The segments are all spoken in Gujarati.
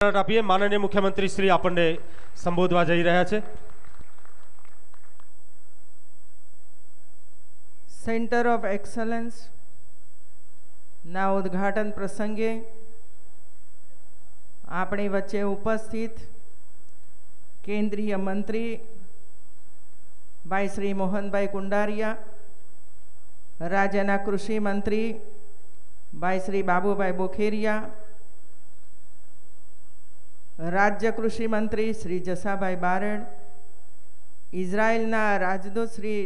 આપીએ માનનીય મુખ્યમંત્રી શ્રી આપણને સંબોધવા જઈ રહ્યા છે। સેન્ટર ઓફ એક્સલન્સ ના ઉદ્ઘાટન પ્રસંગે આપણી વચ્ચે ઉપસ્થિત કેન્દ્રીય મંત્રી ભાઈ શ્રી મોહનભાઈ કુંડારિયા, રાજ્યના કૃષિ મંત્રી ભાઈ શ્રી બાબુભાઈ બોખેરિયા, રાજ્ય કૃષિ મંત્રી શ્રી જસાભાઈ બારડ, ઇઝરાયલના રાજદૂત શ્રી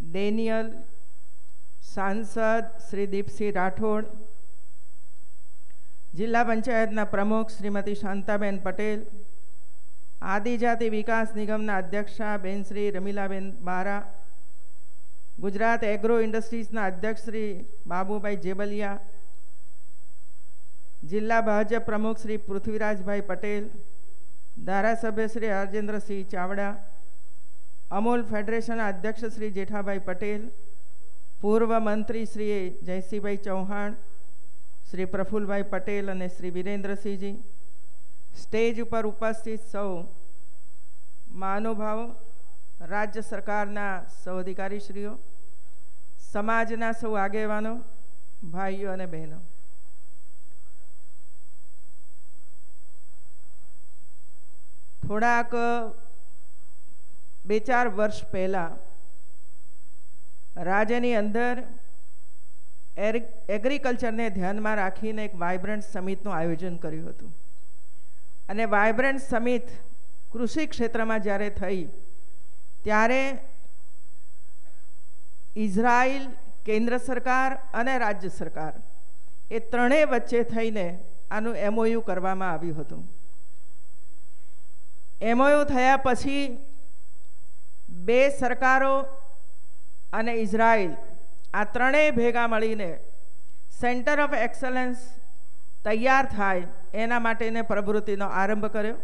ડેનિયલ, સાંસદ શ્રી દીપસિંહ રાઠોડ, જિલ્લા પંચાયતના પ્રમુખ શ્રીમતી શાંતાબેન પટેલ, આદિજાતિ વિકાસ નિગમના અધ્યક્ષા બેન શ્રી રમીલાબેન બારા, ગુજરાત એગ્રો ઇન્ડસ્ટ્રીઝના અધ્યક્ષ શ્રી બાબુભાઈ જેબલિયા, જિલ્લા ભાજપ પ્રમુખ શ્રી પૃથ્વીરાજભાઈ પટેલ, ધારાસભ્ય શ્રી રાજેન્દ્રસિંહ ચાવડા, અમૂલ ફેડરેશનના અધ્યક્ષ શ્રી જેઠાભાઈ પટેલ, પૂર્વ મંત્રી શ્રી જયસિંહભાઈ ચૌહાણ, શ્રી પ્રફુલભાઈ પટેલ અને શ્રી વિરેન્દ્રસિંહજી, સ્ટેજ ઉપર ઉપસ્થિત સૌ મહાનુભાવો, રાજ્ય સરકારના સૌ અધિકારીશ્રીઓ, સમાજના સૌ આગેવાનો, ભાઈઓ અને બહેનો, થોડાક 2-4 વર્ષ પહેલાં રાજ્યની અંદર એગ્રીકલ્ચરને ધ્યાનમાં રાખીને એક વાઇબ્રન્ટ સમિટનું આયોજન કર્યું હતું અને વાઇબ્રન્ટ સમિટ કૃષિ ક્ષેત્રમાં જ્યારે થઈ ત્યારે ઇઝરાયલ, કેન્દ્ર સરકાર અને રાજ્ય સરકાર એ ત્રણેય વચ્ચે થઈને આનું MOU કરવામાં આવ્યું હતું। MOU થયા પછી 2 સરકારો અને ઇઝરાયલ આ ત્રણેય ભેગા મળીને સેન્ટર ઓફ એક્સલન્સ તૈયાર થાય એના માટેની પ્રવૃત્તિનો આરંભ કર્યો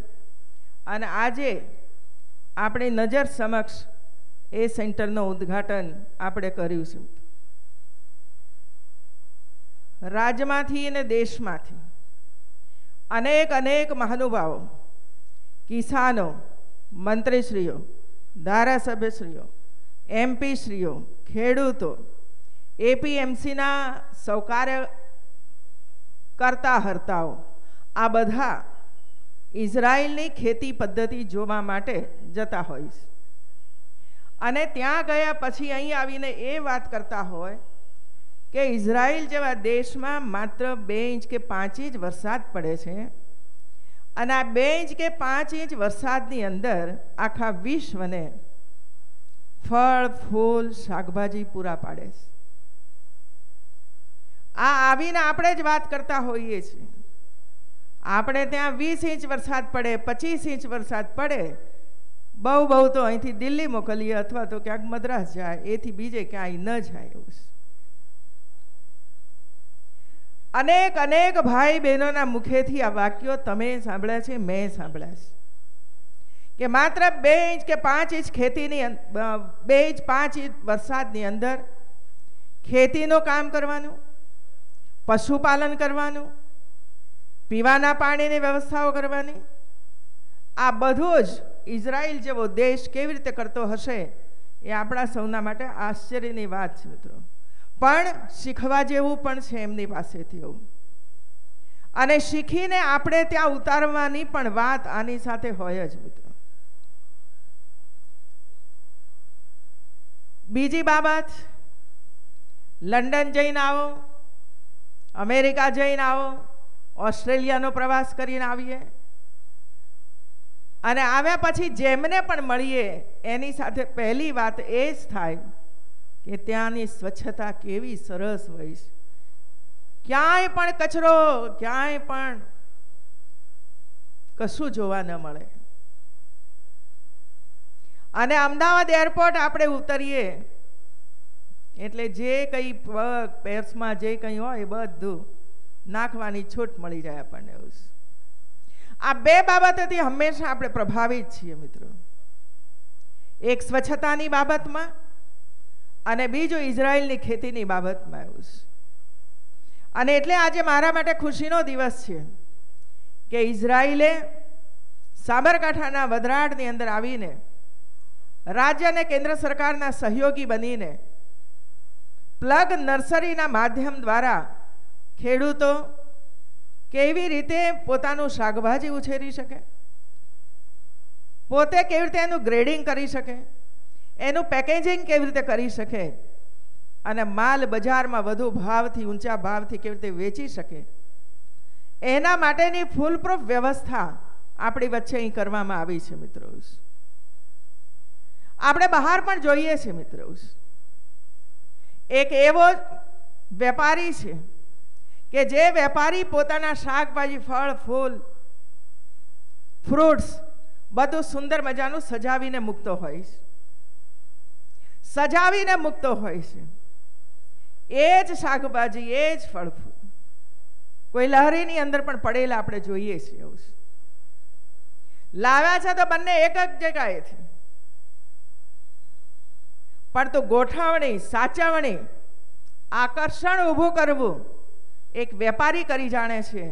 અને આજે આપણી નજર સમક્ષ એ સેન્ટરનું ઉદ્ઘાટન આપણે કર્યું છે। રાજ્યમાંથી અને દેશમાંથી અનેક મહાનુભાવો, કિસાનો, મંત્રીશ્રીઓ, ધારાસભ્યશ્રીઓ, MP શ્રીઓ, ખેડૂતો, APMCના સૌ કાર્યકર્તા હર્તાઓ આ બધા ઇઝરાયલની ખેતી પદ્ધતિ જોવા માટે જતા હોય છે અને ત્યાં ગયા પછી અહીં આવીને એ વાત કરતા હોય કે ઇઝરાયલ જેવા દેશમાં માત્ર 2 ઇંચ કે 5 ઇંચ વરસાદ પડે છે અને આ 2 ઇંચ કે 5 ઇંચ વરસાદની અંદર આખા વિશ્વને ફળ, ફૂલ, શાકભાજી પૂરા પાડે છે। આ આવીને આપણે જ વાત કરતા હોઈએ છીએ, આપણે ત્યાં 20 ઇંચ વરસાદ પડે, 25 ઇંચ વરસાદ પડે, બહુ તો અહીંથી દિલ્હી મોકલીએ અથવા તો ક્યાંક મદ્રાસ જાય, એથી બીજે ક્યાંય ન જાય એવું છે। અનેક ભાઈ બહેનોના મુખેથી આ વાક્યો તમે સાંભળ્યા છે, મેં સાંભળ્યા છે કે માત્ર 2 ઇંચ કે 5 ઇંચ ખેતીની 2 ઇંચ 5 ઇંચ વરસાદની અંદર ખેતીનું કામ કરવાનું, પશુપાલન કરવાનું, પીવાના પાણીની વ્યવસ્થાઓ કરવાની, આ બધું જ ઇઝરાયલ જેવો દેશ કેવી રીતે કરતો હશે એ આપણા સૌના માટે આશ્ચર્યની વાત છે મિત્રો, પણ શીખવા જેવું પણ છે એમની પાસેથી એવું, અને શીખીને આપણે ત્યાં ઉતારવાની પણ વાત આની સાથે હોય જ મિત્રો। બીજી બાબત, લંડન જઈને આવો, અમેરિકા જઈને આવો, ઓસ્ટ્રેલિયાનો પ્રવાસ કરીને આવીએ અને આવ્યા પછી જેમને પણ મળીએ એની સાથે પહેલી વાત એ જ થાય કે ત્યાંની સ્વચ્છતા કેવી સરસ હોય છે, ક્યાંય પણ કચરો, ક્યાંય પણ કશું જોવા ન મળે। અને અમદાવાદ એરપોર્ટ આપણે ઉતરીએ એટલે જે કંઈ પર્સમાં જે કંઈ હોય બધું નાખવાની છૂટ મળી જાય આપણને એવું છે। આ 2 બાબતોથી હંમેશા આપણે પ્રભાવિત છીએ મિત્રો, એક સ્વચ્છતાની બાબતમાં અને બીજું ઇઝરાયલની ખેતીની બાબતમાં એવું છે। અને એટલે આજે મારા માટે ખુશીનો દિવસ છે કે ઇઝરાયલે સાબરકાંઠાના વડરાળની અંદર આવીને રાજ્ય અને કેન્દ્ર સરકારના સહયોગી બનીને પ્લગ નર્સરીના માધ્યમ દ્વારા ખેડૂતો કેવી રીતે પોતાનું શાકભાજી ઉછેરી શકે, પોતે કેવી રીતે એનું ગ્રેડિંગ કરી શકે, એનું પેકેજિંગ કેવી રીતે કરી શકે અને માલ બજારમાં વધુ ભાવથી, ઊંચા ભાવથી કેવી રીતે વેચી શકે, એના માટેની ફૂલપ્રૂફ વ્યવસ્થા આપણી વચ્ચે અહીં કરવામાં આવી છે. મિત્રો, આપણે બહાર પણ જોઈએ છે મિત્રો, એક એવો વેપારી છે કે જે વેપારી પોતાના શાકભાજી, ફળ, ફૂલ, ફ્રૂટ્સ બધું સુંદર મજાનું સજાવીને મૂકતો હોય છે, સજાવીને મૂકતો હોય છે. એ જ શાકભાજી, એ જ ફળ ફૂલ કોઈ લહેરીની અંદર પણ પડેલા આપણે જોઈએ છીએ. એવું લાવ્યા છે તો બંને એક જ જગ્યાએથી, પણ તો ગોઠવણી, સાચવણી, આકર્ષણ ઊભું કરવું એક વેપારી કરી જાણે છે,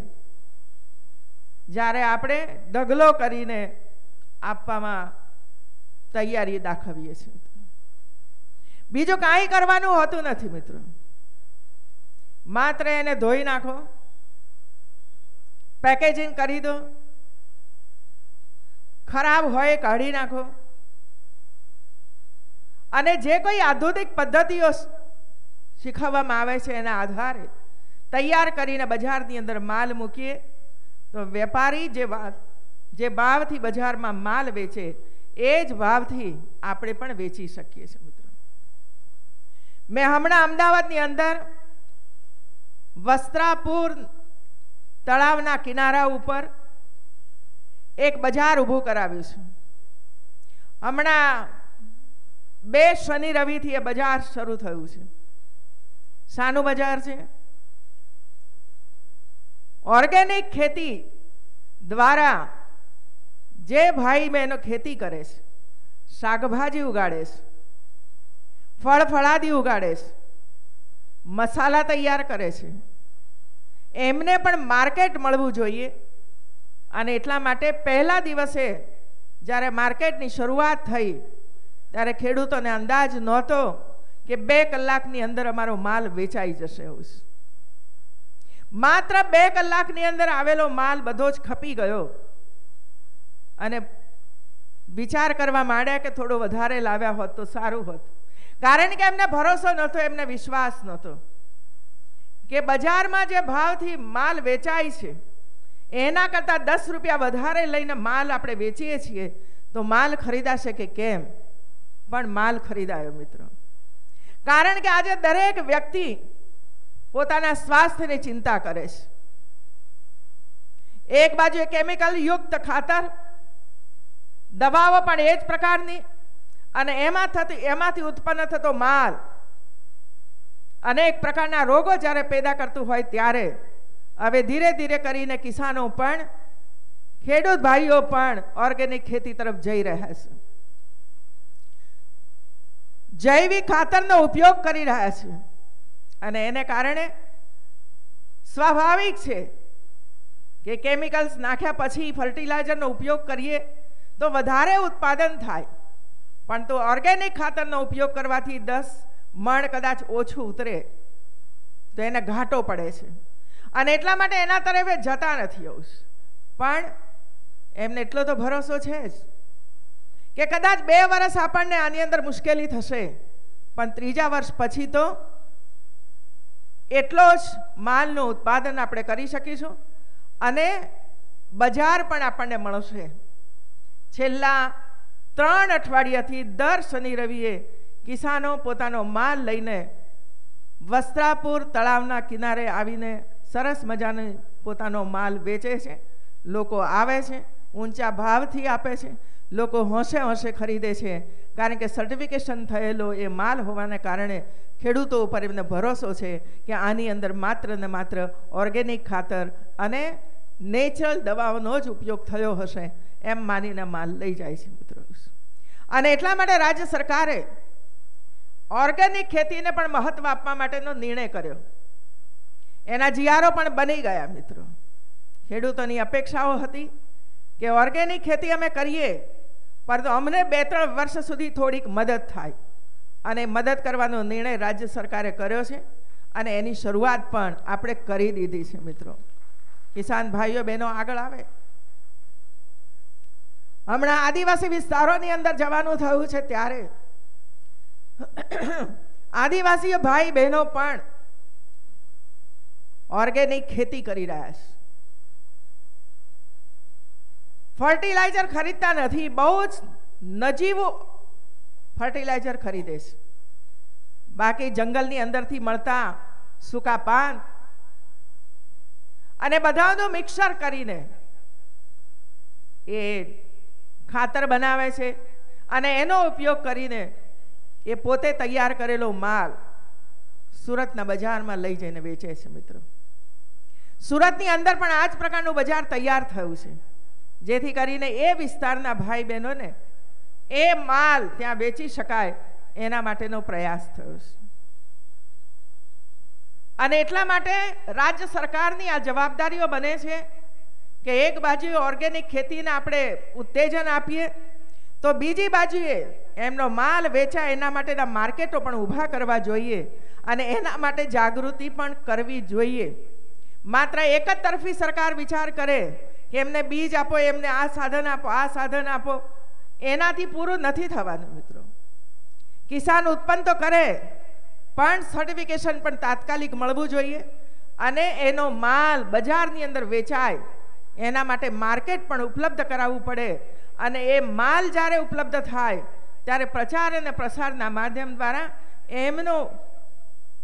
જ્યારે આપણે ઢગલો કરીને આપવામાં તૈયારી દાખવીએ છીએ. બીજું કાંઈ કરવાનું હોતું નથી મિત્રો, માત્ર એને ધોઈ નાખો, પેકેજિંગ કરી દો, ખરાબ હોય કાઢી નાખો, અને જે કોઈ આધુનિક પદ્ધતિઓ શીખવવામાં આવે છે એના આધારે તૈયાર કરીને બજારની અંદર માલ મૂકીએ તો વેપારી જે ભાવથી બજારમાં માલ વેચે એ જ ભાવથી આપણે પણ વેચી શકીએ છીએ. મિત્રો, મેં હમણાં અમદાવાદની અંદર વસ્ત્રાપુર તળાવના કિનારા ઉપર એક બજાર ઊભું કરાવ્યું છે. હમણાં 2 શનિ રવિથી એ બજાર શરૂ થયું છે. શાનું બજાર છે? ઓર્ગેનિક ખેતી દ્વારા જે ભાઈ બહેનો ખેતી કરે છે, શાકભાજી ઉગાડે છે, ફળ ફળાદી ઉગાડે છે, મસાલા તૈયાર કરે છે, એમને પણ માર્કેટ મળવું જોઈએ. અને એટલા માટે પહેલા દિવસે જ્યારે માર્કેટની શરૂઆત થઈ ત્યારે ખેડૂતોને અંદાજ નહોતો કે 2 કલાકની અંદર અમારો માલ વેચાઈ જશે. માત્ર 2 કલાકની અંદર આવેલો માલ બધો જ ખપી ગયો અને વિચાર કરવા માંડ્યા કે થોડો વધારે લાવ્યા હોત તો સારું હોત. કારણ કે એમને ભરોસો નહોતો, એમને વિશ્વાસ નહોતો કે બજારમાં જે ભાવથી માલ વેચાય છે એના કરતાં 10 રૂપિયા વધારે લઈને માલ આપણે વેચીએ છીએ તો માલ ખરીદાશે કે કેમ? પણ માલ ખરીદાયો મિત્રો. કારણ કે આજે દરેક વ્યક્તિ પોતાના સ્વાસ્થ્યની ચિંતા કરે છે. એક બાજુ કેમિકલ યુક્ત ખાતર, દવાઓ પણ એ જ પ્રકારની, અને એમાંથી ઉત્પન્ન થતો માલ અનેક પ્રકારના રોગો જ્યારે પેદા કરતું હોય ત્યારે હવે ધીરે ધીરે કરીને કિસાનો પણ, ખેડૂત ભાઈઓ પણ ઓર્ગેનિક ખેતી તરફ જઈ રહ્યા છે. જૈવિક ખાતરનો ઉપયોગ કરી રહ્યા છે અને એને કારણે સ્વાભાવિક છે કે કેમિકલ્સ નાખ્યા પછી ફર્ટિલાઇઝરનો ઉપયોગ કરીએ તો વધારે ઉત્પાદન થાય, પણ તો ઓર્ગેનિક ખાતરનો ઉપયોગ કરવાથી 10 મણ કદાચ ઓછું ઉતરે તો એને ઘાટો પડે છે અને એટલા માટે એના તરફ જતા નથી. પણ એમને એટલો તો ભરોસો છે જ કે કદાચ 2 વર્ષ આપણને આની અંદર મુશ્કેલી થશે, પણ 3જા વર્ષ પછી તો એટલો જ માલનું ઉત્પાદન આપણે કરી શકીશું અને બજાર પણ આપણને મળશે. છેલ્લા 3 અઠવાડિયાથી દર શનિ રવિએ કિસાનો પોતાનો માલ લઈને વસ્ત્રાપુર તળાવના કિનારે આવીને સરસ મજાનો પોતાનો માલ વેચે છે. લોકો આવે છે, ઊંચા ભાવથી આપે છે, લોકો હોંશે હોંશે ખરીદે છે, કારણ કે સર્ટિફિકેશન થયેલો એ માલ હોવાને કારણે ખેડૂતો ઉપર એમને ભરોસો છે કે આની અંદર માત્ર ને માત્ર ઓર્ગેનિક ખાતર અને નેચરલ દવાઓનો જ ઉપયોગ થયો હશે એમ માનીને માલ લઈ જાય છે મિત્રો. અને એટલા માટે રાજ્ય સરકારે ઓર્ગેનિક ખેતીને પણ મહત્વ આપવા માટેનો નિર્ણય કર્યો. એના જીઆરઓ પણ બની ગયા મિત્રો. ખેડૂતોની અપેક્ષાઓ હતી કે ઓર્ગેનિક ખેતી અમે કરીએ, પરંતુ અમને 2-3 વર્ષ સુધી થોડીક મદદ થાય, અને મદદ કરવાનો નિર્ણય રાજ્ય સરકારે કર્યો છે અને એની શરૂઆત પણ આપણે કરી દીધી છે. મિત્રો, કિસાન ભાઈઓ બહેનો આગળ આવે. હમણાં આદિવાસી વિસ્તારોની અંદર જવાનું થયું છે, ત્યારે આદિવાસી ભાઈ બહેનો પણ ઓર્ગેનિક ખેતી કરી રહ્યા છે. ફર્ટિલાઇઝર ખરીદતા નથી, બહુ જ નજીવું ફર્ટિલાઇઝર ખરીદે છે. બાકી જંગલની અંદરથી મળતા સૂકા પાન અને બધાનું મિક્સર કરીને એ ખાતર બનાવે છે, અને એનો ઉપયોગ કરીને એ પોતે તૈયાર કરેલો માલ સુરતના બજારમાં લઈ જઈને વેચે છે. મિત્રો, સુરતની અંદર પણ આ જ પ્રકારનું બજાર તૈયાર થયું છે, જેથી કરીને એ વિસ્તારના ભાઈ બહેનોને એ માલ ત્યાં વેચી શકાય એના માટેનો પ્રયાસ થયો છે. અને એટલા માટે રાજ્ય સરકારની આ જવાબદારીઓ બને છે કે એક બાજુએ ઓર્ગેનિક ખેતીને આપણે ઉત્તેજન આપીએ, તો બીજી બાજુએ એમનો માલ વેચાય એના માટેના માર્કેટો પણ ઊભા કરવા જોઈએ, અને એના માટે જાગૃતિ પણ કરવી જોઈએ. માત્ર એક જ તરફી સરકાર વિચાર કરે કે એમને બીજ આપો, એમને આ સાધન આપો, આ સાધન આપો, એનાથી પૂરું નથી થવાનું. મિત્રો, કિસાન ઉત્પન્ન તો કરે, પણ સર્ટિફિકેશન પણ તાત્કાલિક મળવું જોઈએ, અને એનો માલ બજારની અંદર વેચાય એના માટે માર્કેટ પણ ઉપલબ્ધ કરાવવું પડે. અને એ માલ જ્યારે ઉપલબ્ધ થાય ત્યારે પ્રચાર અને પ્રસારના માધ્યમ દ્વારા એમનો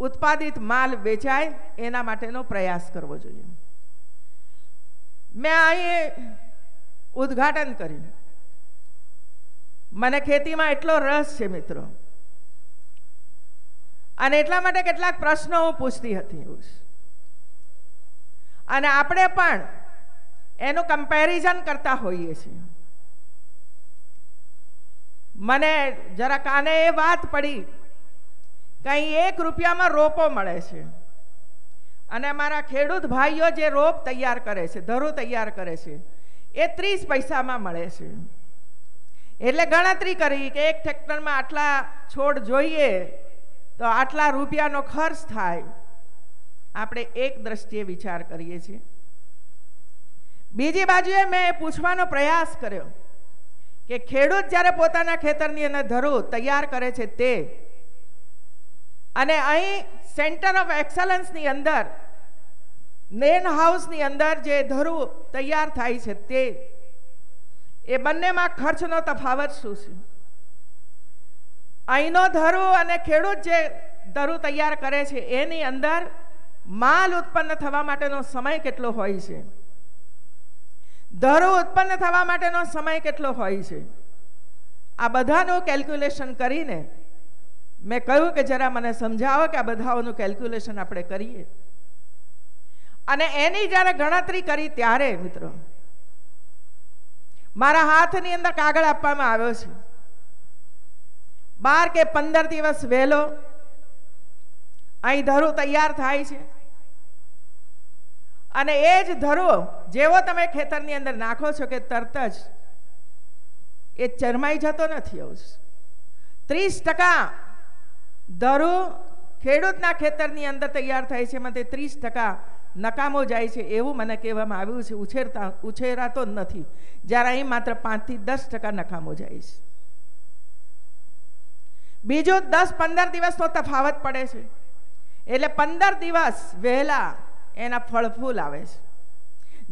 ઉત્પાદિત માલ વેચાય એના માટેનો પ્રયાસ કરવો જોઈએ. મેં અહીં ઉદ્ઘાટન કર્યું. મને ખેતીમાં એટલો રસ છે મિત્રો, અને એટલા માટે કેટલાક પ્રશ્નો હું પૂછતી હતી, અને આપણે પણ એનું કમ્પેરિઝન કરતા હોઈએ છીએ. મને જરા કાને એ વાત પડી કે અહીં 1 રૂપિયામાં રોપો મળે છે, અને અમારા ખેડૂત ભાઈઓ જે રોપ તૈયાર કરે છે, ધરું તૈયાર કરે છે, એ 30 પૈસામાં મળે છે. એટલે ગણતરી કરી કે એક ટ્રેક્ટરમાં આટલા છોડ જોઈએ તો આટલા રૂપિયાનો ખર્ચ થાય. આપણે એક દ્રષ્ટિએ વિચાર કરીએ છીએ. બીજી બાજુએ મેં પૂછવાનો પ્રયાસ કર્યો કે ખેડૂત જ્યારે પોતાના ખેતરની અંદર ધરું તૈયાર કરે છે તે, અને અહીં સેન્ટર ઓફ એક્સલન્સની અંદર નેન હાઉસની અંદર જે ધરું તૈયાર થાય છે તે, એ બંનેમાં ખર્ચનો તફાવત શું છે? અહીંનો ધરું અને ખેડૂત જે ધરું તૈયાર કરે છે એની અંદર માલ ઉત્પન્ન થવા માટેનો સમય કેટલો હોય છે? ધરું ઉત્પન્ન થવા માટેનો સમય કેટલો હોય છે? આ બધાનું કેલ્ક્યુલેશન કરીને મેં કહ્યું કે જરા મને સમજાવો કે આ બધાઓનું કેલ્ક્યુલેશન આપણે કરીએ. અને એની જ્યારે ગણતરી કરી ત્યારે મિત્રો મારા હાથની અંદર કાગળ આપવામાં આવ્યો છે. 12 કે 15 દિવસ વહેલો અહીં ધરું તૈયાર થાય છે, અને એ જ ધરું જેવો તમે ખેતરની અંદર નાખો છો કે તરત જ એ ચરમાઈ જતો નથી. 30% ધરું ખેડૂતના ખેતરની અંદર તૈયાર થાય છે, એમાં 30% નકામો જાય છે એવું મને કહેવામાં આવ્યું છે. ઉછેરાતો નથી, જ્યારે અહીં માત્ર 5 થી 10% નકામો જાય છે. બીજું 10-15 દિવસનો તફાવત પડે છે, એટલે 15 દિવસ વહેલા એના ફળ ફૂલ આવે છે.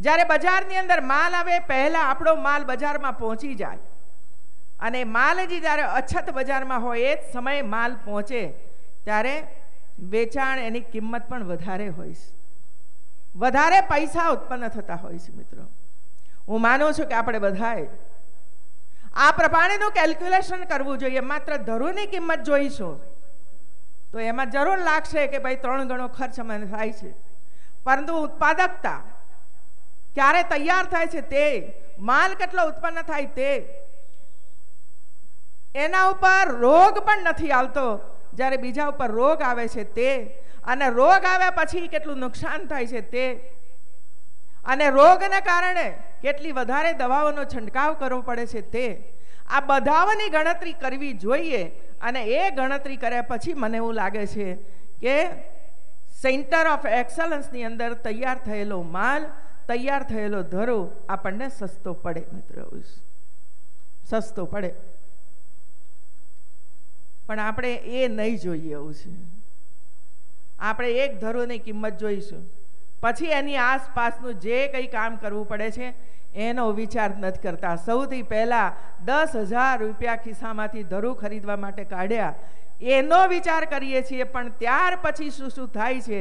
જ્યારે બજારની અંદર માલ આવે પહેલા આપણો માલ બજારમાં પહોંચી જાય, અને માલ જ્યારે અછત બજારમાં હોય એ જ સમયે માલ પહોંચે ત્યારે વેચાણ એની કિંમત પણ વધારે હોય છે, વધારે પૈસા ઉત્પન્ન થતા હોય છે. મિત્રો, હું માનું છું કે આપણે બધાએ આ પ્રમાણેનું કેલ્ક્યુલેશન કરવું જોઈએ. માત્ર ધરુની કિંમત જોઈશું તો એમાં જરૂર લાગશે કે ભાઈ 3 ગણો ખર્ચ મને થાય છે, પરંતુ ઉત્પાદકતા ક્યારે તૈયાર થાય છે તે, માલ કેટલો ઉત્પન્ન થાય તે, એના ઉપર રોગ પણ નથી આવતો. જ્યારે બીજા ઉપર રોગ આવે છે તે, અને રોગ આવ્યા પછી કેટલું નુકસાન થાય છે તે, અને રોગને કારણે કેટલી વધારે દવાઓનો છંટકાવ કરવો પડે છે તે આ બધાઓની ગણતરી કરવી જોઈએ. અને એ ગણતરી કર્યા પછી મને એવું લાગે છે કે સેન્ટર ઓફ એક્સલન્સની અંદર તૈયાર થયેલો માલ, તૈયાર થયેલો ધરો આપણને સસ્તો પડે. મિત્રો સસ્તો પડે, પણ આપણે એ નહીં જોઈએ. એવું છે, આપણે એક ધરોની કિંમત જોઈશું, પછી એની આસપાસનું જે કંઈ કામ કરવું પડે છે એનો વિચાર નથી કરતા. સૌથી પહેલાં 10,000 રૂપિયા ખિસ્સામાંથી ધરું ખરીદવા માટે કાઢ્યા એનો વિચાર કરીએ છીએ, પણ ત્યાર પછી શું શું થાય છે,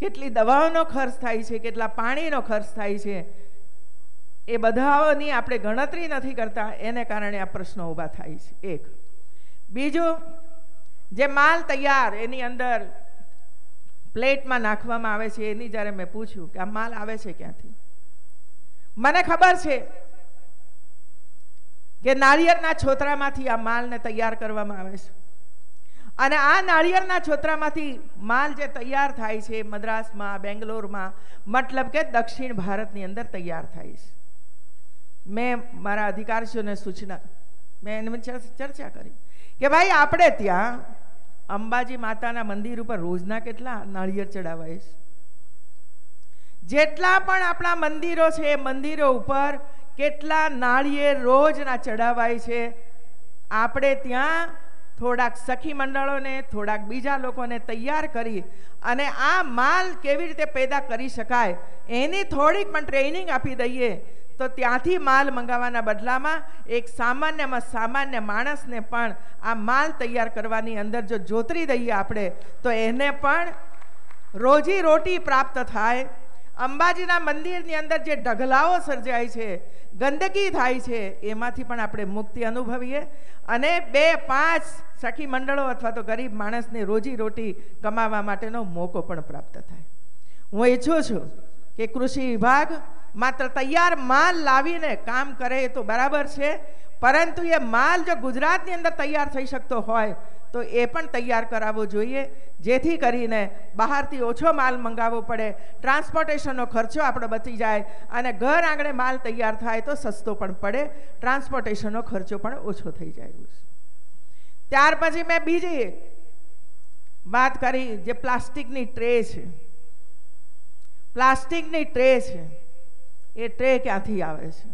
કેટલી દવાઓનો ખર્ચ થાય છે, કેટલા પાણીનો ખર્ચ થાય છે, એ બધાઓની આપણે ગણતરી નથી કરતા. એને કારણે આ પ્રશ્નો ઊભા થાય છે. એક બીજું, જે માલ તૈયાર એની અંદર પ્લેટમાં નાખવામાં આવે છે, એની જ્યારે મેં પૂછ્યું કે આ માલ આવે છે ક્યાંથી, મને ખબર છે કે નાળિયેરના છોતરામાંથી આ માલને તૈયાર કરવામાં આવે છે. અને આ નાળિયેરના છોતરામાંથી માલ જે તૈયાર થાય છે મદ્રાસમાં, બેંગ્લોરમાં, મતલબ કે દક્ષિણ ભારતની અંદર તૈયાર થાય છે. મેં મારા અધિકારીઓને સૂચના, મેં એની ચર્ચા કરી કે ભાઈ આપણે ત્યાં અંબાજી માતાના મંદિર ઉપર રોજના કેટલા નાળિયેર ચડાવાય છે. જેટલા પણ આપણા મંદિરો છે એ મંદિરો ઉપર કેટલા નાળિયેર રોજના ચડાવાય છે. આપણે ત્યાં થોડાક સખી મંડળોને, થોડાક બીજા લોકોને તૈયાર કરી અને આ માલ કેવી રીતે પેદા કરી શકાય એની થોડીક પણ ટ્રેનિંગ આપી દઈએ તો ત્યાંથી માલ મંગાવવાના બદલામાં એક સામાન્યમાં સામાન્ય માણસને પણ આ માલ તૈયાર કરવાની અંદર જો જોતરી દઈએ આપણે તો એને પણ રોજી રોટી પ્રાપ્ત થાય. અંબાજીના મંદિરની અંદર જે ઢગલાઓ સર્જાય છે, ગંદકી થાય છે, એમાંથી પણ આપણે મુક્તિ અનુભવીએ અને 2-5 સખી મંડળો અથવા તો ગરીબ માણસને રોજી રોટી કમાવા માટેનો મોકો પણ પ્રાપ્ત થાય. હું ઈચ્છું છું કે કૃષિ વિભાગ માત્ર તૈયાર માલ લાવીને કામ કરે તો બરાબર છે, પરંતુ એ માલ જો ગુજરાતની અંદર તૈયાર થઈ શકતો હોય તો એ પણ તૈયાર કરાવવો જોઈએ, જેથી કરીને બહારથી ઓછો માલ મંગાવવો પડે, ટ્રાન્સપોર્ટેશનનો ખર્ચો આપણો બચી જાય અને ઘર આંગણે માલ તૈયાર થાય તો સસ્તો પણ પડે, ટ્રાન્સપોર્ટેશનનો ખર્ચો પણ ઓછો થઈ જાય. ત્યાર પછી મેં બીજી વાત કરી, જે પ્લાસ્ટિકની ટ્રે છે. પ્લાસ્ટિકની ટ્રે છે, એ ટ્રે ક્યાંથી આવે છે?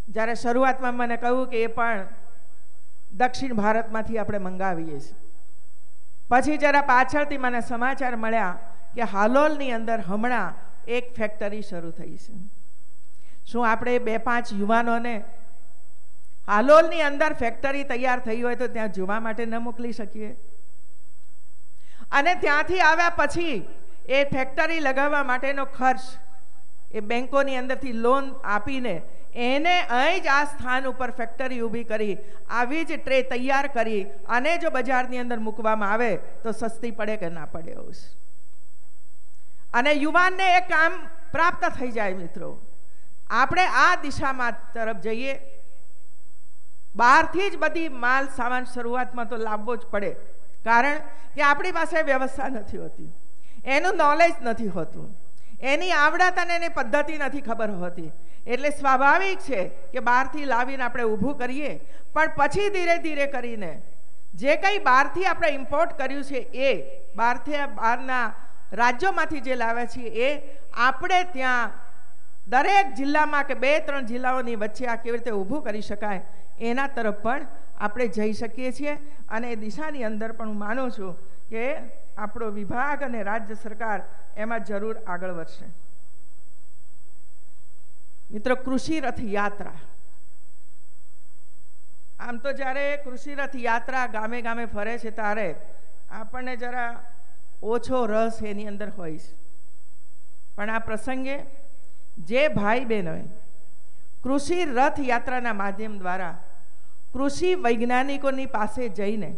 જ્યારે શરૂઆતમાં મને કહ્યું કે એ પણ દક્ષિણ ભારતમાંથી આપણે મંગાવીએ છીએ, પછી જરા પાછળથી મને સમાચાર મળ્યા કે હાલોલની અંદર હમણાં એક ફેક્ટરી શરૂ થઈ છે. શું આપણે 2-5 યુવાનોને હાલોલની અંદર ફેક્ટરી તૈયાર થઈ હોય તો ત્યાં જોવા માટે ન મોકલી શકીએ? અને ત્યાંથી આવ્યા પછી એ ફેક્ટરી લગાવવા માટેનો ખર્ચ એ બેંકોની અંદરથી લોન આપીને એને અહીં જ આ સ્થાન ઉપર ફેક્ટરી ઊભી કરી આવી જ ટ્રે તૈયાર કરી અને જો બજારની અંદર મૂકવામાં આવે તો સસ્તી પડે કે ના પડે એવું છે. અને યુવાનને એ કામ પ્રાપ્ત થઈ જાય. મિત્રો, આપણે આ દિશામાં તરફ જઈએ. બહારથી જ બધી માલ સામાન શરૂઆતમાં તો લાવવો જ પડે, કારણ કે આપણી પાસે વ્યવસ્થા નથી હોતી, એનું નોલેજ નથી હોતું, એની આવડત અને એની પદ્ધતિ નથી ખબર હોતી. એટલે સ્વાભાવિક છે કે બહારથી લાવીને આપણે ઊભું કરીએ, પણ પછી ધીરે ધીરે કરીને જે કંઈ બહારથી આપણે ઇમ્પોર્ટ કર્યું છે એ બહારના રાજ્યોમાંથી જે લાવ્યા છીએ એ આપણે ત્યાં દરેક જિલ્લામાં કે 2-3 જિલ્લાઓની વચ્ચે આ કેવી રીતે ઊભું કરી શકાય એના તરફ પણ આપણે જઈ શકીએ છીએ. અને એ દિશાની અંદર પણ હું માનું છું કે આપણો વિભાગ અને રાજ્ય સરકાર એમાં જરૂર આગળ વધશે. મિત્રો, કૃષિ રથ યાત્રા, આમ તો જ્યારે કૃષિ રથ યાત્રા ગામે ગામે ફરે છે ત્યારે આપણને જરા ઓછો રસ એની અંદર હોય છે, પણ આ પ્રસંગે જે ભાઈ બહેનોએ કૃષિ રથ યાત્રાના માધ્યમ દ્વારા કૃષિ વૈજ્ઞાનિકોની પાસે જઈને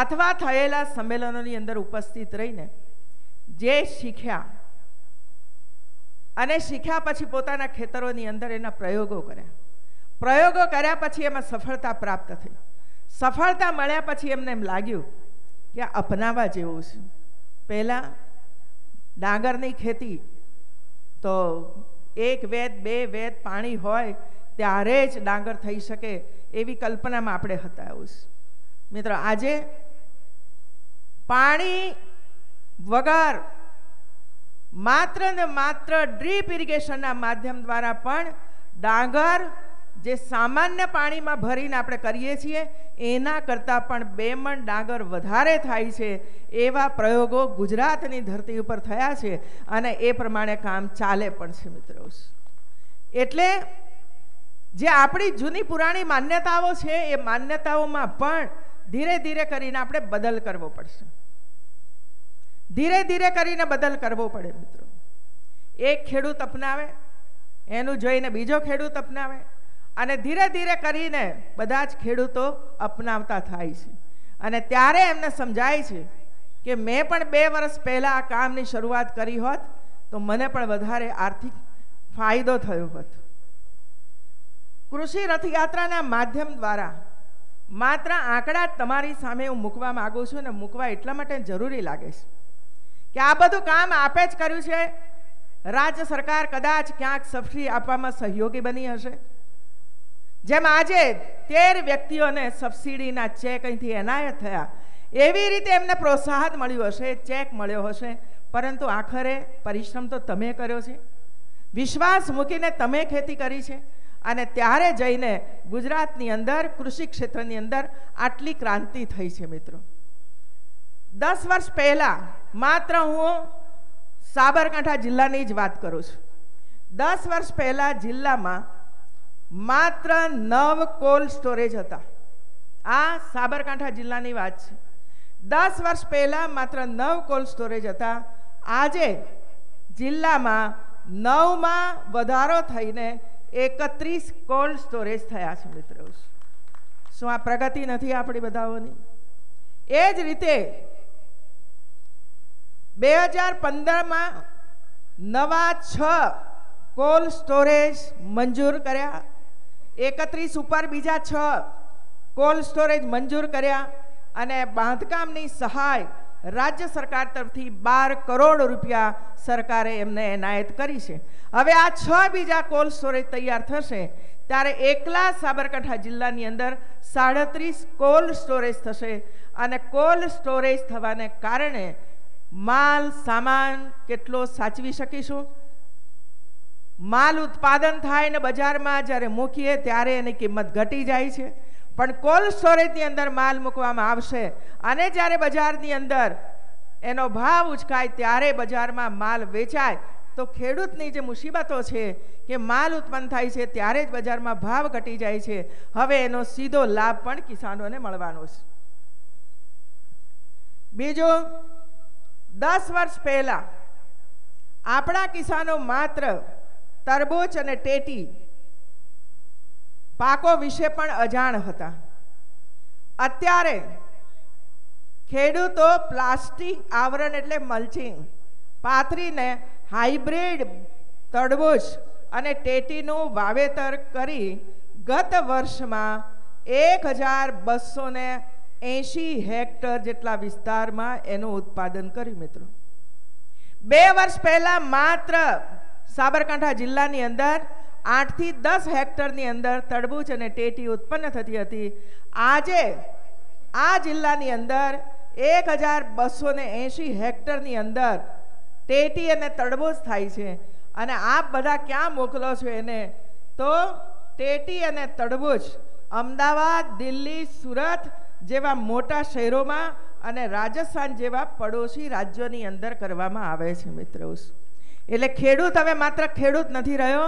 અથવા થયેલા સંમેલનોની અંદર ઉપસ્થિત રહીને જે શીખ્યા અને શીખ્યા પછી પોતાના ખેતરોની અંદર એના પ્રયોગો કર્યા પછી એમાં સફળતા પ્રાપ્ત થઈ. સફળતા મળ્યા પછી એમને એમ લાગ્યું કે અપનાવવા જેવું છે. પહેલાં ડાંગરની ખેતી તો 1 વેદ 2 વેદ પાણી હોય ત્યારે જ ડાંગર થઈ શકે એવી કલ્પનામાં આપણે હતા. મિત્રો, આજે પાણી વગર માત્ર ને માત્ર ડ્રીપ ઇરિગેશનના માધ્યમ દ્વારા પણ ડાંગર જે સામાન્ય પાણીમાં ભરીને આપણે કરીએ છીએ એના કરતાં પણ 2 મણ ડાંગર વધારે થાય છે એવા પ્રયોગો ગુજરાતની ધરતી ઉપર થયા છે અને એ પ્રમાણે કામ ચાલે પણ છે. મિત્રો, એટલે જે આપણી જૂની પુરાણી માન્યતાઓ છે એ માન્યતાઓમાં પણ ધીરે ધીરે કરીને આપણે બદલ કરવો પડશે. ધીરે ધીરે કરીને બદલ કરવો પડે. મિત્રો, એક ખેડૂત અપનાવે એનું જોઈને બીજો ખેડૂત અપનાવે અને ધીરે ધીરે કરીને બધા જ ખેડૂતો અપનાવતા થાય છે અને ત્યારે એમને સમજાય છે કે મેં પણ 2 વર્ષ પહેલાં આ કામની શરૂઆત કરી હોત તો મને પણ વધારે આર્થિક ફાયદો થયો હોત. કૃષિ રથયાત્રાના માધ્યમ દ્વારા માત્ર આંકડા તમારી સામે હું મૂકવા માગું છું ને મૂકવા એટલા માટે જરૂરી લાગે છે કે આ બધું કામ આપે જ કર્યું છે. રાજ્ય સરકાર કદાચ ક્યાંક સબસિડી આપવામાં સહયોગી બની હશે. જેમ આજે 13 વ્યક્તિઓને સબસિડીના ચેક અહીંથી એનાયત થયા એવી રીતે એમને પ્રોત્સાહન મળ્યું હશે, ચેક મળ્યો હશે, પરંતુ આખરે પરિશ્રમ તો તમે કર્યો છે, વિશ્વાસ મૂકીને તમે ખેતી કરી છે અને ત્યારે જઈને ગુજરાતની અંદર કૃષિ ક્ષેત્રની અંદર આટલી ક્રાંતિ થઈ છે. મિત્રો, 10 વર્ષ પહેલા માત્ર હું સાબરકાંઠા જિલ્લાની જ વાત કરું છું. 10 વર્ષ પહેલા જિલ્લામાં માત્ર 9 કોલ્ડ સ્ટોરેજ હતા. આ સાબરકાંઠા જિલ્લાની વાત છે. 10 વર્ષ પહેલા માત્ર 9 કોલ્ડ સ્ટોરેજ હતા. આજે જિલ્લામાં 9માં વધારો થઈને 31 કોલ્ડ સ્ટોરેજ થયા છે. મિત્રો, શું આ પ્રગતિ નથી આપણી બધાઓની? એ જ રીતે 2015માં નવા 6 કોલ્ડ સ્ટોરેજ મંજૂર કર્યા. 31 ઉપર બીજા 6 કોલ્ડ સ્ટોરેજ મંજૂર કર્યા અને બાંધકામની સહાય રાજ્ય સરકાર તરફથી 12 કરોડ રૂપિયા સરકારે એમને એનાયત કરી છે. હવે આ 6 બીજા કોલ્ડ સ્ટોરેજ તૈયાર થશે ત્યારે એકલા સાબરકાંઠા જિલ્લાની અંદર 37 કોલ્ડ સ્ટોરેજ થશે અને કોલ્ડ સ્ટોરેજ થવાને કારણે માલ સામાન કેટલો સાચવી શકીશું. માલ ઉત્પાદન થાય ને બજારમાં જ્યારે મૂકીએ ત્યારે એની કિંમત ઘટી જાય છે, પણ કોલ્ડ સ્ટોરેજની અંદર માલ મૂકવામાં આવશે અને જ્યારે બજારની અંદર એનો ભાવ ઉચકાય ત્યારે બજારમાં માલ વેચાય તો ખેડૂતની જે મુસીબતો છે કે માલ ઉત્પન્ન થાય છે ત્યારે જ બજારમાં ભાવ ઘટી જાય છે, હવે એનો સીધો લાભ પણ કિસાનોને મળવાનો છે. બીજું, 10 વર્ષ પહેલા આપણા કિસાનો માત્ર તરબૂચ અને ટેટી પાકો વિશે પણ અજાણ હતા. અત્યારે ખેડૂતો પ્લાસ્ટિક આવરણ એટલે મલ્ચિંગ પાથરીને હાઇબ્રિડ તરબૂચ અને ટેટીનું વાવેતર કરી ગત વર્ષમાં 1280 હેક્ટર જેટલા વિસ્તારમાં એનું ઉત્પાદન કર્યું. મિત્રો, 2 વર્ષ પહેલા માત્ર સાબરકાંઠા જિલ્લાની અંદર 8 થી 10 હેક્ટરની અંદર તરબૂચ અને ટેટી ઉત્પન્ન થતી હતી. આજે આ જિલ્લાની અંદર 1280 હેક્ટરની અંદર ટેટી અને તરબૂચ થાય છે અને આપ બધા ક્યાં મોકલો છો એને? તો ટેટી અને તરબૂચ અમદાવાદ, દિલ્હી, સુરત જેવા મોટા શહેરોમાં અને રાજસ્થાન જેવા પડોશી રાજ્યોની અંદર કરવામાં આવે છે. મિત્રો, એટલે ખેડૂત હવે માત્ર ખેડૂત નથી રહ્યો,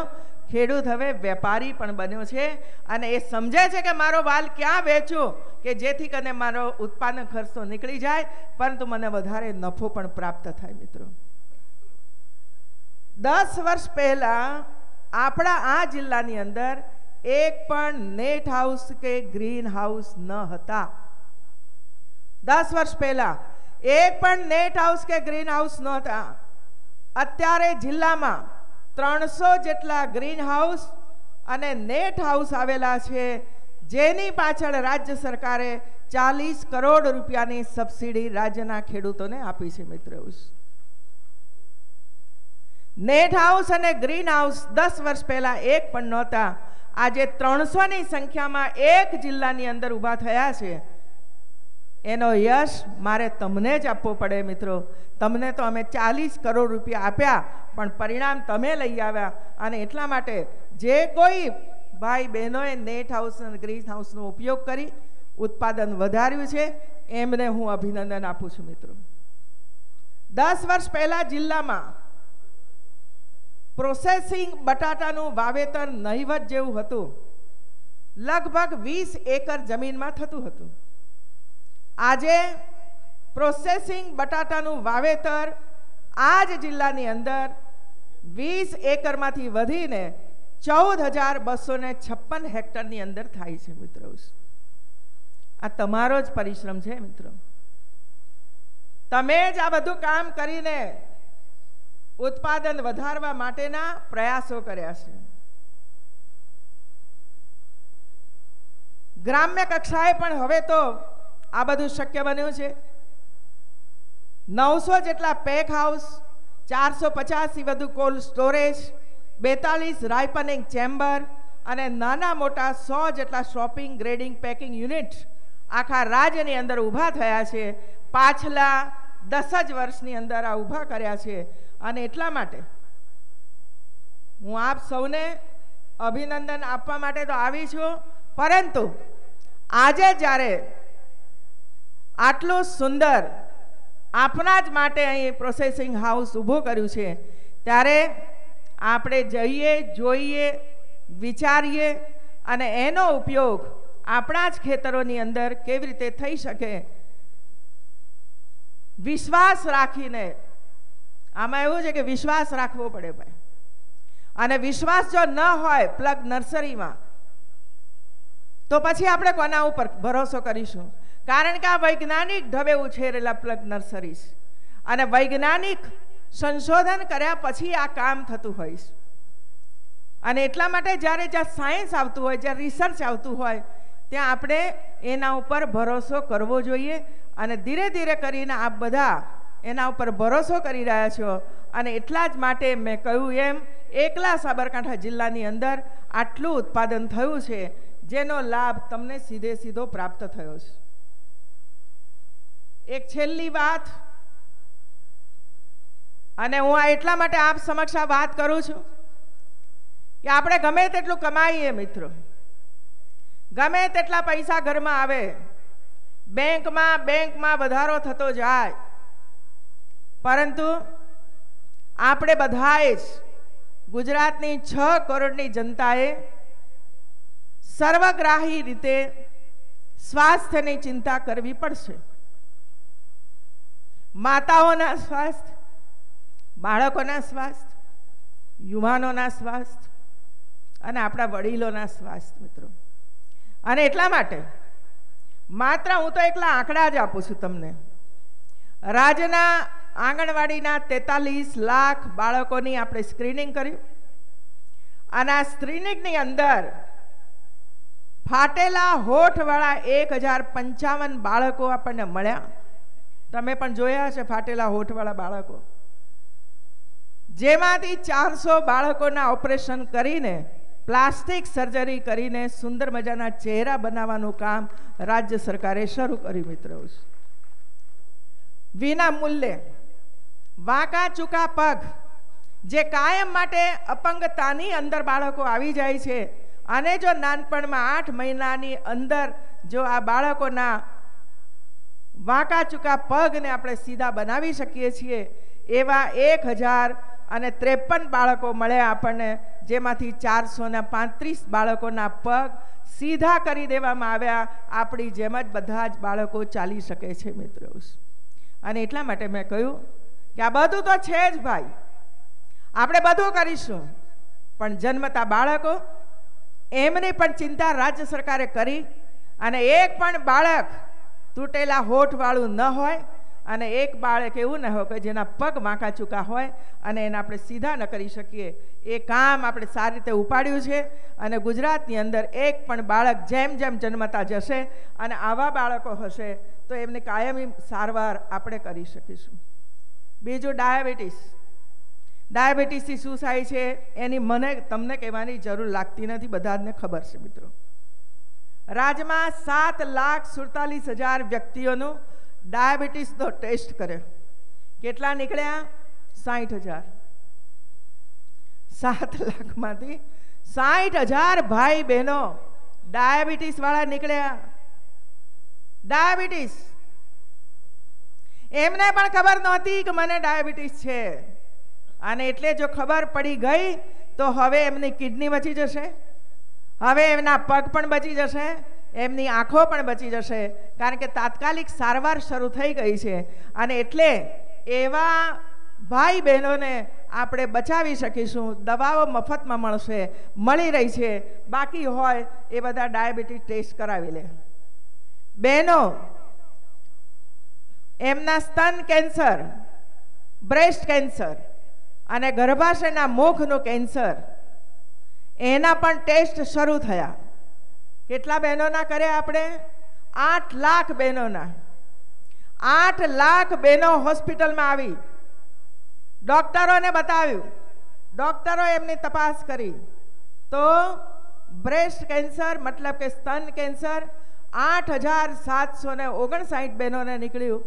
ખેડૂત હવે વેપારી પણ બન્યો છે અને એ સમજે છે કે મારો માલ ક્યાં વેચું કે જેથી કરીને મારો ઉત્પાદન ખર્ચ તો નીકળી જાય પરંતુ મને વધારે નફો પણ પ્રાપ્ત થાય. મિત્રો, 10 વર્ષ પહેલા આપણા આ જિલ્લાની અંદર એક પણ નેટ હાઉસ કે ગ્રીન હાઉસ ન હતા. 10 વર્ષ પહેલા એક પણ નેટ હાઉસ કે ગ્રીન હાઉસ ન હતા. અત્યારે જિલ્લામાં 300 જેટલા ગ્રીન હાઉસ અને નેટ હાઉસ આવેલા છે જેની પાછળ રાજ્ય સરકારે 40 કરોડ રૂપિયાની સબસિડી રાજ્યના ખેડૂતોને આપી છે. મિત્રો, નેટ હાઉસ અને ગ્રીન હાઉસ 10 વર્ષ પહેલા એક પણ નહોતા. આજે 300ની સંખ્યામાં એક જિલ્લાની અંદર ઊભા થયા છે. એનો યશ મારે તમને જ આપવો પડે મિત્રો. તમને તો અમે 40 કરોડ રૂપિયા આપ્યા, પણ પરિણામ તમે લઈ આવ્યા. અને એટલા માટે જે કોઈ ભાઈ બહેનોએ નેટ હાઉસ અને ગ્રીન હાઉસનો ઉપયોગ કરી ઉત્પાદન વધાર્યું છે એમને હું અભિનંદન આપું છું મિત્રો. 10 વર્ષ પહેલા જિલ્લામાં પ્રોસેસિંગ બટાટાનું વાવેતર નહીવત જેવું હતું. લગભગ 20 એકર જમીનમાં થતું હતું. આજે પ્રોસેસિંગ બટાટાનું વાવેતર આ જ જિલ્લાની અંદર 20 એકરમાંથી વધીને 14,256 હેક્ટરની અંદર થાય છે મિત્રો. આ તમારો જ પરિશ્રમ છે મિત્રો. તમે જ આ બધું કામ કરીને ઉત્પાદન વધારવા માટેના પ્રયાસો કર્યા છે. ગ્રામ્ય કક્ષાએ પણ હવે તો આ બધું શક્ય બન્યું છે. 900 જેટલા પેક હાઉસ, 450 થી વધુ કોલ્ડ સ્ટોરેજ, 42 રાઇપનિંગ ચેમ્બર અને નાના મોટા 100 જેટલા શોપિંગ ગ્રેડિંગ પેકિંગ યુનિટ આખા રાજ્યની અંદર ઊભા થયા છે. પાછલા 10 જ વર્ષની અંદર આ ઊભા કર્યા છે. અને એટલા માટે હું આપ સૌને અભિનંદન આપવા માટે તો આવી છું, પરંતુ આજે જ્યારે આટલું સુંદર આપણા જ માટે અહીં પ્રોસેસિંગ હાઉસ ઊભું કર્યું છે, ત્યારે આપણે જઈએ, જોઈએ, વિચારીએ અને એનો ઉપયોગ આપણા જ ખેતરોની અંદર કેવી રીતે થઈ શકે વિશ્વાસ રાખીને. આમાં એવું છે કે વિશ્વાસ રાખવો પડે ભાઈ. અને વિશ્વાસ જો ન હોય પ્લગ નર્સરીમાં, તો પછી આપણે કોના ઉપર ભરોસો કરીશું? કારણ કે આ વૈજ્ઞાનિક ઢબે ઉછેરેલા પ્લગ નર્સરીઝ અને વૈજ્ઞાનિક સંશોધન કર્યા પછી આ કામ થતું હોય. અને એટલા માટે જ્યારે જ્યાં સાયન્સ આવતું હોય, જ્યાં રિસર્ચ આવતું હોય, ત્યાં આપણે એના ઉપર ભરોસો કરવો જોઈએ. અને ધીરે ધીરે કરીને આપ બધા એના ઉપર ભરોસો કરી રહ્યા છો. અને એટલા જ માટે મેં કહ્યું એમ, એકલા સાબરકાંઠા જિલ્લાની અંદર આટલું ઉત્પાદન થયું છે, જેનો લાભ તમને સીધે સીધો પ્રાપ્ત થયો છે. એક છેલ્લી વાત, અને હું આ એટલા માટે આપ સમક્ષ આ વાત કરું છું કે આપણે ગમે તેટલું કમાઈએ મિત્રો, ગમે તેટલા પૈસા ઘરમાં આવે, બેંકમાં વધારો થતો જાય, પરંતુ આપણે બધાએ જ ગુજરાતની 6 કરોડની જનતાએ સર્વગ્રાહી રીતે સ્વાસ્થ્યની ચિંતા કરવી પડશે. માતાઓના સ્વાસ્થ્ય, બાળકોના સ્વાસ્થ્ય, યુવાનોના સ્વાસ્થ્ય અને આપણા વડીલોના સ્વાસ્થ્ય મિત્રો. અને એટલા માટે માત્ર હું તો એકલા આંકડા જ આપું છું તમને. રાજ્યના આંગણવાડીના 43 લાખ બાળકોની આપણે સ્ક્રીનિંગ કર્યું. અને આ સ્ક્રીનિંગની અંદર ફાટેલા હોઠવાળા 1055 બાળકો આપણને મળ્યા. તમે પણ જોયા છે ફાટેલા હોઠવાળા બાળકો, જેમાંથી 400 બાળકોના ઓપરેશન કરીને, પ્લાસ્ટિક સર્જરી કરીને સુંદર મજાના ચહેરા બનાવવાનું કામ રાજ્ય સરકારે શરૂ કર્યું મિત્રો. વિના મૂલ્યે વાંકા ચૂકા પગ, જે કાયમ માટે અપંગતાની અંદર બાળકો આવી જાય છે, અને જો નાનપણમાં 8 મહિનાની અંદર જો આ બાળકોના વાંકા ચૂકા પગને આપણે સીધા બનાવી શકીએ છીએ, એવા 1053 બાળકો મળ્યા આપણને, જેમાંથી 435 બાળકોના પગ સીધા કરી દેવામાં આવ્યા. આપણી જેમ જ બધા જ બાળકો ચાલી શકે છે મિત્રો. અને એટલા માટે મેં કહ્યું કે આ બધું તો છે જ ભાઈ, આપણે બધું કરીશું, પણ જન્મતા બાળકો એમની પણ ચિંતા રાજ્ય સરકારે કરી. અને એક પણ બાળક તૂટેલા હોઠવાળું ન હોય, અને એક બાળક એવું ન હોય કે જેના પગ વાંકા ચૂકા હોય અને એને આપણે સીધા ન કરી શકીએ. એ કામ આપણે સારી રીતે ઉપાડ્યું છે. અને ગુજરાતની અંદર એક પણ બાળક જેમ જેમ જન્મતા જશે અને આવા બાળકો હશે તો એમની કાયમી સારવાર આપણે કરી શકીશું. બીજું ડાયાબિટીસ. ડાયાબિટીસથી શું થાય છે એની તમને કહેવાની જરૂર લાગતી નથી, બધાને ખબર છે મિત્રો. રાજ્યમાં 7,47,000 વ્યક્તિઓનું ડાયાબિટીસનો ટેસ્ટ કર્યો. કેટલા નીકળ્યા? 60,000. 7 લાખમાંથી 60,000 ભાઈ બહેનો ડાયાબિટીસ વાળા નીકળ્યા. ડાયાબિટીસ એમને પણ ખબર નહોતી કે મને ડાયાબિટીસ છે, અને એટલે જો ખબર પડી ગઈ તો હવે એમની કિડની બચી જશે, હવે એમના પગ પણ બચી જશે, એમની આંખો પણ બચી જશે, કારણ કે તાત્કાલિક સારવાર શરૂ થઈ ગઈ છે. અને એટલે એવા ભાઈ બહેનોને આપણે બચાવી શકીશું. દવાઓ મફતમાં મળી રહી છે. બાકી હોય એ બધા ડાયાબિટીસ ટેસ્ટ કરાવી લે. બહેનો, એમના સ્તન કેન્સર, બ્રેસ્ટ કેન્સર અને ગર્ભાશયના મુખનું કેન્સર, એના પણ ટેસ્ટ શરૂ થયા. કેટલા બહેનોના કર્યા આપણે? 8 લાખ બહેનોના. 8 લાખ બહેનો હોસ્પિટલમાં આવી, ડોક્ટરોને બતાવ્યું, ડોક્ટરો એમની તપાસ કરી તો બ્રેસ્ટ કેન્સર મતલબ કે સ્તન કેન્સર 8,759 બહેનોને નીકળ્યું,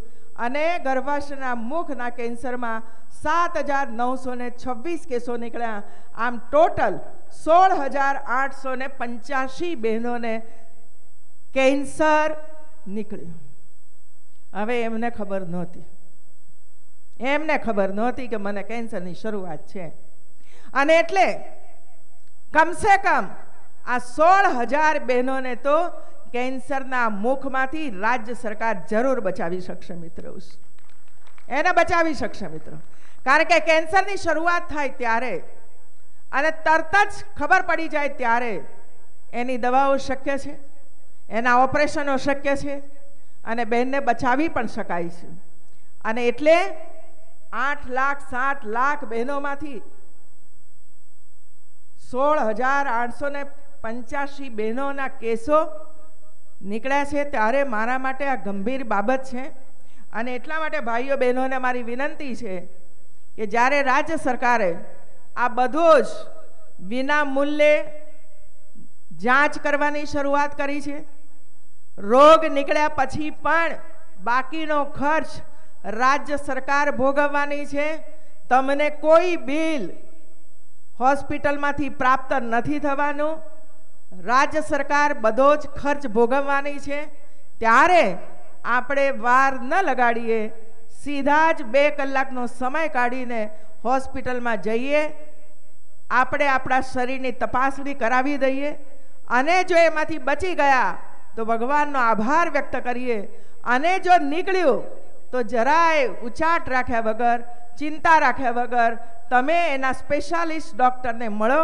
અને ગર્ભાશયના મુખના કેન્સરમાં 7,926 કેસો નીકળ્યા. આમ ટોટલ 16,885 બહેનોને કેન્સર નીકળ્યું. હવે એમને ખબર નહોતી કે મને કેન્સરની શરૂઆત છે. અને એટલે કમસે કમ આ 16,000 બહેનોને તો કેન્સરના મુખમાંથી રાજ્ય સરકાર જરૂર બચાવી શકશે મિત્રો. એને બચાવી શકશે મિત્રો, કારણ કે કેન્સરની શરૂઆત થાય ત્યારે અને તરત જ ખબર પડી જાય ત્યારે એની દવાઓ શક્ય છે, એના ઓપરેશનો શક્ય છે, અને બહેનને બચાવી પણ શકાય છે. અને એટલે 8 લાખ 7 લાખ બહેનોમાંથી 16,885 બહેનોના કેસો નીકળ્યા છે. ત્યારે મારા માટે આ ગંભીર બાબત છે. અને એટલા માટે ભાઈઓ બહેનોને મારી વિનંતી છે કે જ્યારે રાજ્ય સરકારે આ બધું જ વિના મૂલ્યે જાંચ કરવાની શરૂઆત કરી છે, રોગ નીકળ્યા પછી પણ બાકીનો ખર્ચ રાજ્ય સરકાર ભોગવવાની છે. તમને કોઈ બિલ હોસ્પિટલમાંથી પ્રાપ્ત નથી થવાનું, રાજ્ય સરકાર બધો જ ખર્ચ ભોગવવાની છે. ત્યારે આપણે વાર ન લગાડીએ, સીધા જ 2 કલાકનો સમય કાઢીને હોસ્પિટલમાં જઈએ, આપણે આપણા શરીરની તપાસણી કરાવી દઈએ, અને જો એમાંથી બચી ગયા તો ભગવાનનો આભાર વ્યક્ત કરીએ, અને જો નીકળ્યું તો જરાય ઉચાટ રાખ્યા વગર, ચિંતા રાખ્યા વગર તમે એના સ્પેશિયાલિસ્ટ ડૉક્ટરને મળો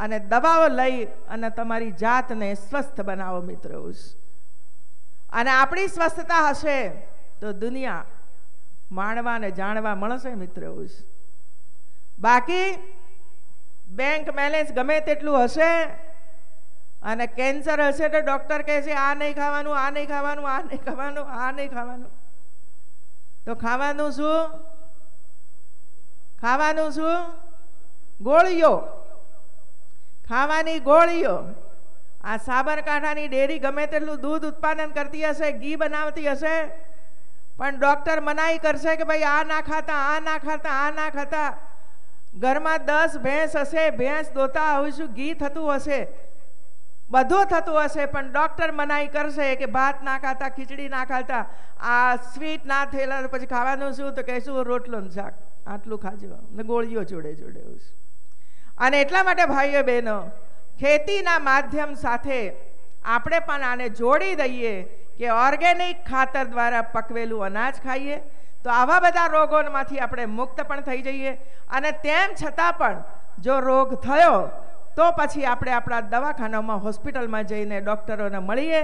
અને દવાઓ લઈ અને તમારી જાતને સ્વસ્થ બનાવો મિત્રો. અને આપણી સ્વસ્થતા હશે તો દુનિયા માણવા ને જાણવા મળશે મિત્રો. બાકી બેંક બેલેન્સ ગમે તેટલું હશે અને કેન્સર હશે તો ડૉક્ટર કહે છે આ નહીં ખાવાનું, આ નહીં ખાવાનું, આ નહીં ખાવાનું, આ નહીં ખાવાનું. તો ખાવાનું શું? ખાવાનું શું? ગોળીઓ. ખાવાની ગોળીઓ. આ સાબરકાંઠાની ડેરી ગમે તેટલું દૂધ ઉત્પાદન કરતી હશે, ઘી બનાવતી હશે, પણ ડૉક્ટર મનાઈ કરશે કે ભાઈ આ ના ખાતા, આ ના ખાતા, આ ના ખાતા. ઘરમાં 10 ભેંસ હશે, ભેંસ દોતા હોઈશું, ઘી થતું હશે, બધું થતું હશે, પણ ડૉક્ટર મનાઈ કરશે કે ભાત ના ખાતા, ખીચડી ના ખાતા, આ સ્વીટ ના થયેલા, પછી ખાવાનું શું? તો કહીશું રોટલો ને શાક, આટલું ખાજો ને ગોળીઓ જોડે જોડે. અને એટલા માટે ભાઈઓ બહેનો, ખેતીના માધ્યમ સાથે આપણે પણ આને જોડી દઈએ કે ઓર્ગેનિક ખાતર દ્વારા પકવેલું અનાજ ખાઈએ તો આવા બધા રોગોમાંથી આપણે મુક્ત પણ થઈ જઈએ. અને તેમ છતાં પણ જો રોગ થયો તો પછી આપણે આપણા દવાખાનામાં હોસ્પિટલમાં જઈને ડૉક્ટરોને મળીએ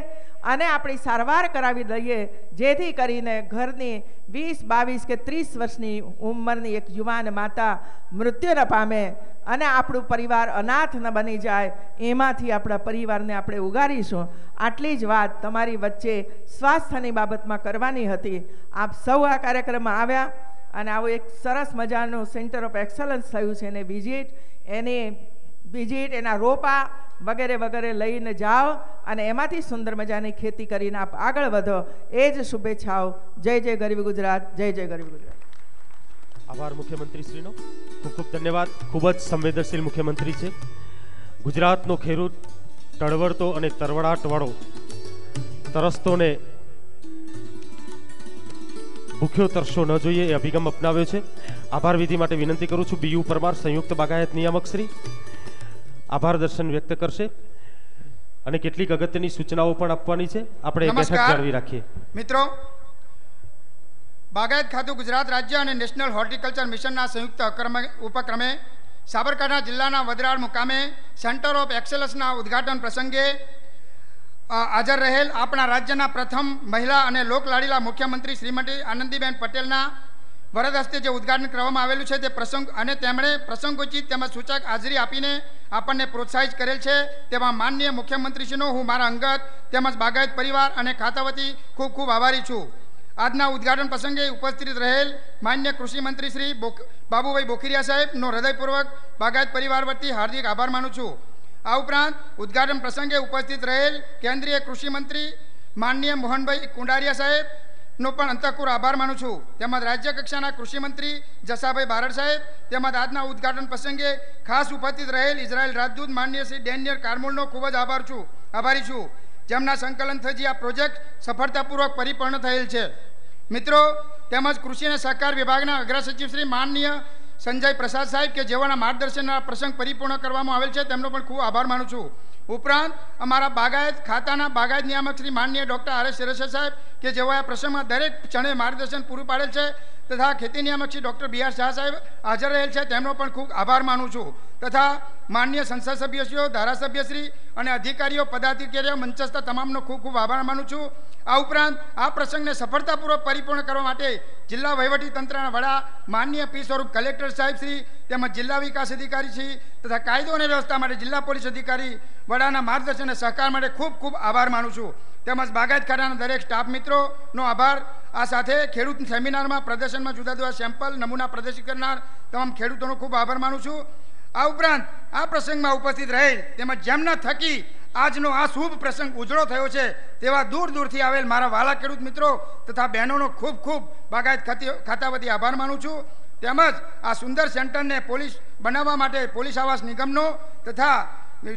અને આપણી સારવાર કરાવી દઈએ, જેથી કરીને ઘરની 20, 22 કે 30 વર્ષની ઉંમરની એક યુવાન માતા મૃત્યુ ન પામે અને આપણું પરિવાર અનાથ ન બની જાય. એમાંથી આપણા પરિવારને આપણે ઉગારીશું. આટલી જ વાત તમારી વચ્ચે સ્વાસ્થ્યની બાબતમાં કરવાની હતી. આપ સૌ આ કાર્યક્રમમાં આવ્યા અને આવું એક સરસ મજાનું સેન્ટર ઓફ એક્સલન્સ થયું છે એને વિઝિટ એના રોપા વગેરે વગેરે લઈને જાઓ અને એમાંથી સુંદર મજાની ખેતી કરીને આપ આગળ વધો, એ જ શુભેચ્છાઓ. જય જય ગરીબ ગુજરાત, જય જય ગરીબ ગુજરાત. આભાર મુખ્યમંત્રીશ્રીનો, ખૂબ ખૂબ ધન્યવાદ. ખૂબ જ સંવેદનશીલ મુખ્યમંત્રી છે. ગુજરાતનો ખેડૂત ટળવળતો અને તરવડાટવાળો, તરસતો ને ભૂખ્યો તરસો ન જોઈએ એ અભિગમ અપનાવ્યો છે. આભાર વિધિ માટે વિનંતી કરું છું બીયુ પરમાર, સંયુક્ત બાગાયત નિયામક શ્રી, આભાર દર્શન વ્યક્ત કરશે અને કેટલીક અગત્યની સૂચનાઓ પણ આપવાની છે. આપણે બેઠક જાળવી રાખીએ. મિત્રો, બાગાયત ખાતું ગુજરાત રાજ્ય અને નેશનલ હોર્ટિકલ્ચર મિશનના સંયુક્ત ઉપક્રમે સાબરકાંઠા જિલ્લાના વડરાળ મુકામે સેન્ટર ઓફ એક્સેલન્સના ઉદ્ઘાટન પ્રસંગે હાજર રહેલ આપણા રાજ્યના પ્રથમ મહિલા અને લોકલાડીલા મુખ્યમંત્રી શ્રીમતી આનંદીબેન પટેલના વરદ હસ્તે જે ઉદ્ઘાટન કરવામાં આવેલું છે તે પ્રસંગ અને તેમણે પ્રસંગોચિત તેમજ સૂચક હાજરી આપીને આપણને પ્રોત્સાહિત કરેલ છે. તેમાં માનનીય મુખ્યમંત્રીશ્રીનો હું મારા અંગત તેમજ બાગાયત પરિવાર અને ખાતા વતી ખૂબ ખૂબ આભારી છું. આજના ઉદ્ઘાટન પ્રસંગે ઉપસ્થિત રહેલ માન્ય કૃષિ મંત્રી શ્રી બાબુભાઈ બોખીરિયા સાહેબનો હૃદયપૂર્વક બાગાયત પરિવાર વતી હાર્દિક આભાર માનું છું. આ ઉપરાંત ઉદ્ઘાટન પ્રસંગે ઉપસ્થિત રહેલ કેન્દ્રીય કૃષિ મંત્રી માનનીય મોહનભાઈ કુંડારિયા સાહેબનો પણ અંતઃકુર આભાર માનું છું. તેમજ રાજ્ય કક્ષાના કૃષિ મંત્રી જસાભાઈ બારડ સાહેબ તેમજ આજના ઉદ્ઘાટન પ્રસંગે ખાસ ઉપસ્થિત રહેલ ઇઝરાયલ રાજદૂત માનનીય શ્રી ડેનિયલ કાર્મોલનો ખૂબ જ આભારી છું, જેમના સંકલનથી આ પ્રોજેક્ટ સફળતાપૂર્વક પરિપૂર્ણ થયેલ છે. મિત્રો, તેમજ કૃષિ અને સહકાર વિભાગના અગ્ર સચિવ શ્રી માનનીય સંજય પ્રસાદ સાહેબ કે જેઓના માર્ગદર્શનના પ્રસંગ પરિપૂર્ણ કરવામાં આવેલ છે તેમનો પણ ખૂબ આભાર માનું છું. ઉપરાંત અમારા બાગાયત ખાતાના બાગાયત નિયામક શ્રી માનનીય ડૉક્ટર આર એસ શેરસિયા સાહેબ કે જેઓ આ પ્રસંગમાં દરેક ક્ષણે માર્ગદર્શન પૂરું પાડેલ છે તથા ખેતી નિયામક Shri doctor B R Shah સાહેબ હાજર રહેલ છે તેમનો પણ ખૂબ આભાર માનું છું. તથા માનનીય સંસદ સભ્યશ્રીઓ, ધારાસભ્યશ્રી અને અધિકારીઓ, પદાધિકારીઓ, મંચસ્થ તમામનો ખૂબ ખૂબ આભાર માનું છું. આ ઉપરાંત આ પ્રસંગને સફળતાપૂર્વક પરિપૂર્ણ કરવા માટે જિલ્લા વહીવટી તંત્રના વડા માનનીય પી સ્વરૂપ કલેક્ટર સાહેબ શ્રી તેમજ જિલ્લા વિકાસ અધિકારી શ્રી તથા કાયદો અને વ્યવસ્થા માટે જિલ્લા પોલીસ અધિકારી વડાના માર્ગદર્શન અને સહકાર માટે ખૂબ ખૂબ આભાર માનું છું. તેમજ બાગાયત ખાતાના દરેક સ્ટાફ મિત્રોનો આભાર. આ સાથે ખેડૂત સેમિનારમાં પ્રદર્શનમાં જુદા જુદા સેમ્પલ નમૂના પ્રદર્શિત કરનાર તમામ ખેડૂતોનો ખૂબ આભાર માનું છું. આ ઉપરાંત આ પ્રસંગમાં ઉપસ્થિત રહેલ તેમજ જેમના થકી આજનો આ શુભ પ્રસંગ ઉજળો થયો છે તેવા દૂર દૂરથી આવેલ મારા વાલા ખેડૂત મિત્રો તથા બહેનોનો ખૂબ ખૂબ બાગાયત ખાતા વતી આભાર માનું છું. તેમજ આ સુંદર સેન્ટરને પોલીસ બનાવવા માટે પોલીસ આવાસ નિગમનો તથા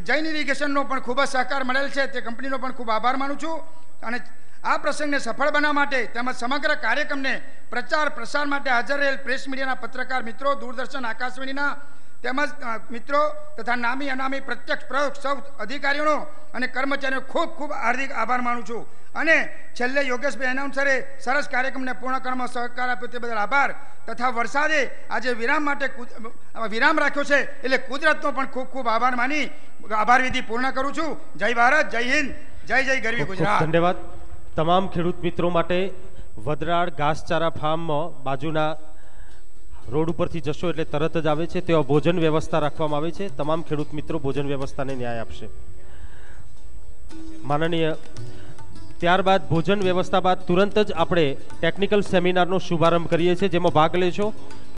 જૈન ઇરિગેશનનો પણ ખૂબ જ સહકાર મળેલ છે તે કંપનીનો પણ ખૂબ આભાર માનું છું. અને આ પ્રસંગને સફળ બનાવવા માટે તેમજ સમગ્ર કાર્યક્રમને પ્રચાર પ્રસાર માટે હાજર રહેલ પ્રેસ મીડિયાના પત્રકાર મિત્રો, દૂરદર્શન આકાશવાણીના તેમજ મિત્રો તથા નામી અનામી પ્રત્યક્ષ પ્રયોગ સૌ અધિકારીઓનો અને કર્મચારીઓ ખૂબ ખૂબ હાર્દિક આભાર માનું છું. અને છેલ્લે યોગેશભાઈ એનાઉન્સરે સરસ કાર્યક્રમને પૂર્ણ કરવામાં સહકાર આપ્યો તે બદલ આભાર. તથા વરસાદે આજે વિરામ રાખ્યો છે એટલે કુદરતનો પણ ખૂબ ખૂબ આભાર માની આભાર વિધિ પૂર્ણ કરું છું. જય ભારત, જય હિન્દ, જય જય ગરવી ગુજરાત. ધન્યવાદ. તમામ ખેડૂત મિત્રો માટે વડરાળ ઘાસચારા ફાર્મમાં બાજુના રોડ ઉપરથી જશો એટલે તરત જ આવે છે તેવા ભોજન વ્યવસ્થા રાખવામાં આવે છે. તમામ ખેડૂત મિત્રો ભોજન વ્યવસ્થાને ન્યાય આપશે. માનનીય ત્યારબાદ ભોજન વ્યવસ્થા બાદ તુરંત જ આપણે ટેકનિકલ સેમિનારનો શુભારંભ કરીએ છીએ જેમાં ભાગ લેશો